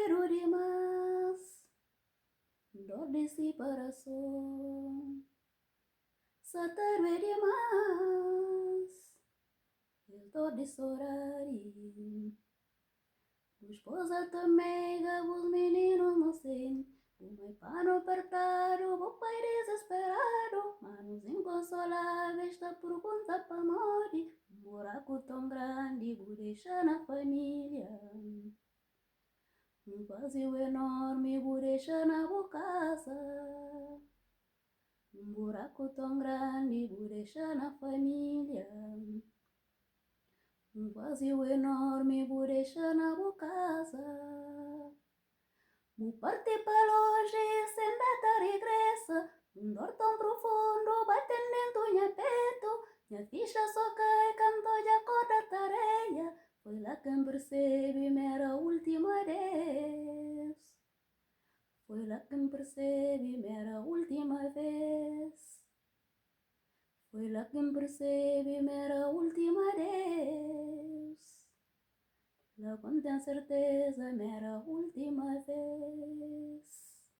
quero demais, dor de separação. Se tarde demais, eu tô de chorar. Esposa também, os meninos não sei. O meu pano apertado, o pai desesperado. Manos inconsoláveis, tá por conta pra morrer. Um buraco tão grande, vou deixar na família. Um vazio enorme, vou deixar na boa casa. Um buraco tão grande, vou deixar na família. Um vazio enorme, vou deixar na boa casa. Vou partir para longe, sem data regressa. Dor tão profundo, batendo dentro do meu peito. Minha ficha só cai quando já acorda a tareia. Foi lá que percebi, minha última vez. Foi lá que percebi, minha última vez. Foi lá que percebi, minha última vez. Lá com certeza, minha última vez.